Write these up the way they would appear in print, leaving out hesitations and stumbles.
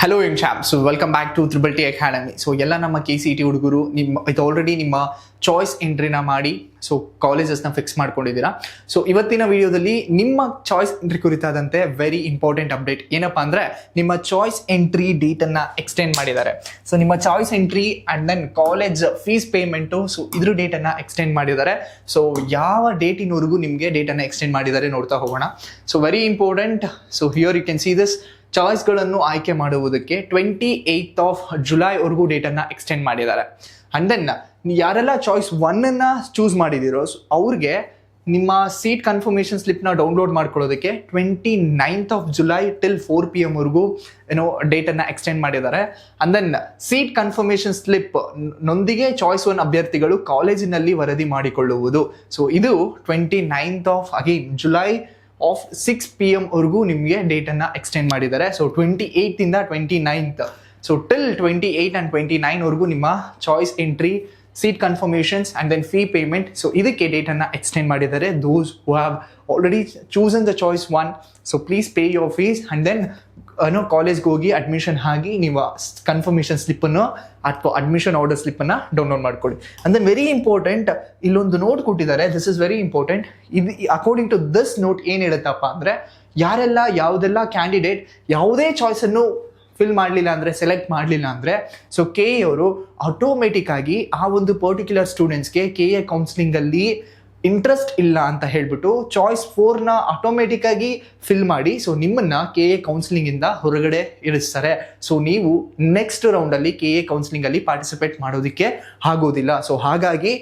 Hello young chaps, welcome back to triple T academy. So ಎಲ್ಲ ನಮ್ಮ KCET ಹುಡುಗರು ಇದು ಆಲ್ರೆಡಿ ನಿಮ್ಮ ಚಾಯ್ಸ್ ಎಂಟ್ರಿನ ಮಾಡಿ ಕಾಲೇಜಸ್ನ ಫಿಕ್ಸ್ ಮಾಡ್ಕೊಂಡಿದ್ದೀರಾ. ಸೊ ಇವತ್ತಿನ ವಿಡಿಯೋದಲ್ಲಿ ನಿಮ್ಮ ಚಾಯ್ಸ್ ಎಂಟ್ರಿ ಕುರಿತಾದಂತೆ ವೆರಿ ಇಂಪಾರ್ಟೆಂಟ್ ಅಪ್ಡೇಟ್ ಏನಪ್ಪಾ ಅಂದರೆ, ನಿಮ್ಮ ಚಾಯ್ಸ್ ಎಂಟ್ರಿ ಡೇಟನ್ನು ಎಕ್ಸ್ಟೆಂಡ್ ಮಾಡಿದ್ದಾರೆ. ಸೊ ನಿಮ್ಮ choice entry and then college fees payment ಇದ್ರ ಡೇಟನ್ನು ಎಕ್ಸ್ಟೆಂಡ್ ಮಾಡಿದ್ದಾರೆ. ಸೊ ಯಾವ ಡೇಟಿನವರೆಗೂ ನಿಮಗೆ ಡೇಟನ್ನು ಎಕ್ಸ್ಟೆಂಡ್ ಮಾಡಿದ್ದಾರೆ ನೋಡ್ತಾ ಹೋಗೋಣ. So very important. So here you can see this. ಚಾಯ್ಸ್ಗಳನ್ನು ಆಯ್ಕೆ ಮಾಡುವುದಕ್ಕೆ 28th ಜುಲೈವರೆಗೂ ಡೇಟನ್ನು ಎಕ್ಸ್ಟೆಂಡ್ ಮಾಡಿದ್ದಾರೆ. ಆ್ಯಂಡ್ ದೆನ್ ಯಾರೆಲ್ಲ ಚಾಯ್ಸ್ 1 ಚೂಸ್ ಮಾಡಿದಿರೋ ಅವ್ರಿಗೆ ನಿಮ್ಮ ಸೀಟ್ ಕನ್ಫರ್ಮೇಷನ್ ಸ್ಲಿಪ್ನ ಡೌನ್ಲೋಡ್ ಮಾಡ್ಕೊಳ್ಳೋದಕ್ಕೆ 29th ಜುಲೈ ಟಿಲ್ 4 PM ವರೆಗೂ ಡೇಟನ್ನು ಎಕ್ಸ್ಟೆಂಡ್ ಮಾಡಿದ್ದಾರೆ. And then seat confirmation slip ನೊಂದಿಗೆ ಚಾಯ್ಸ್ 1 ಅಭ್ಯರ್ಥಿಗಳು ಕಾಲೇಜಿನಲ್ಲಿ ವರದಿ ಮಾಡಿಕೊಳ್ಳುವುದು. ಸೊ ಇದು 29th ಜುಲೈ 6 PM ವರೆಗೂ ನಿಮಗೆ ಡೇಟನ್ನು ಎಕ್ಸ್ಟೆಂಡ್ ಮಾಡಿದ್ದಾರೆ. ಸೊ 28 ಇಂದ 29th, ಸೊ ಟಿಲ್ 28 and 29 ವರೆಗೂ ನಿಮ್ಮ choice entry, seat confirmations and then fee payment, so ಇದಕ್ಕೆ ಡೇಟನ್ನು ಎಕ್ಸ್ಟೆಂಡ್ ಮಾಡಿದ್ದಾರೆ. Those who have already chosen the choice 1, so please pay your fees and then ಕಾಲೇಜ್ಗೆ ಹೋಗಿ ಅಡ್ಮಿಷನ್ ಆಗಿ ನೀವು ಕನ್ಫರ್ಮೇಷನ್ ಸ್ಲಿಪ್ಪನ್ನು ಅಥವಾ ಅಡ್ಮಿಷನ್ ಆರ್ಡರ್ ಸ್ಲಿಪ್ಪನ್ನು ಡೌನ್ಲೋಡ್ ಮಾಡ್ಕೊಳ್ಳಿ. ಆ್ಯಂಡ್ ದೆನ್ ವೆರಿ ಇಂಪಾರ್ಟೆಂಟ್, ಇಲ್ಲೊಂದು ನೋಟ್ ಕೊಟ್ಟಿದ್ದಾರೆ. This is very important. ಇದು ಅಕಾರ್ಡಿಂಗ್ ಟು ದಿಸ್ ನೋಟ್ ಏನು ಹೇಳುತ್ತಪ್ಪ ಅಂದರೆ, ಯಾವುದೆಲ್ಲ ಕ್ಯಾಂಡಿಡೇಟ್ ಯಾವುದೇ ಚಾಯ್ಸನ್ನು ಫಿಲ್ ಮಾಡಲಿಲ್ಲ ಅಂದರೆ, ಸೆಲೆಕ್ಟ್ ಮಾಡಲಿಲ್ಲ ಅಂದರೆ, ಸೊ KE ಅವರು ಆಟೋಮೆಟಿಕ್ ಆಗಿ ಆ ಒಂದು ಪರ್ಟಿಕ್ಯುಲರ್ ಸ್ಟೂಡೆಂಟ್ಸ್ಗೆ KE ಕೌನ್ಸಿಲಿಂಗಲ್ಲಿ ಇಂಟ್ರೆಸ್ಟ್ ಇಲ್ಲ ಅಂತ ಹೇಳ್ಬಿಟ್ಟು ಚಾಯ್ಸ್ 4ನ ಆಟೋಮೆಟಿಕ್ ಆಗಿ ಫಿಲ್ ಮಾಡಿ ಸೊ ನಿಮ್ಮನ್ನ KE ಕೌನ್ಸಿಲಿಂಗಿಂದ ಹೊರಗಡೆ ಇರಿಸ್ತಾರೆ. ಸೊ ನೀವು ನೆಕ್ಸ್ಟ್ ರೌಂಡಲ್ಲಿ KE ಕೌನ್ಸಿಲಿಂಗಲ್ಲಿ ಪಾರ್ಟಿಸಿಪೇಟ್ ಮಾಡೋದಕ್ಕೆ ಆಗೋದಿಲ್ಲ. ಸೊ ಹಾಗಾಗಿ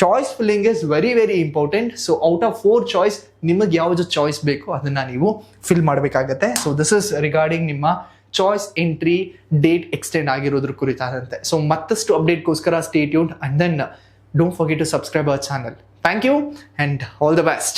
choice filling is very very important. So out of 4 choice ನಿಮಗೆ ಯಾವುದು ಚಾಯ್ಸ್ ಬೇಕು ಅದನ್ನು ನೀವು ಫಿಲ್ ಮಾಡಬೇಕಾಗತ್ತೆ. ಸೊ ದಿಸ್ ಇಸ್ ರಿಗಾರ್ಡಿಂಗ್ ನಿಮ್ಮ ಚಾಯ್ಸ್ ಎಂಟ್ರಿ ಡೇಟ್ ಎಕ್ಸ್ಟೆಂಡ್ ಆಗಿರೋದ್ರ ಕುರಿತಾದಂತೆ. ಸೊ ಮತ್ತಷ್ಟು ಅಪ್ಡೇಟ್ಗೋಸ್ಕರ stay tuned and then don't forget to subscribe our channel. Thank you and all the best.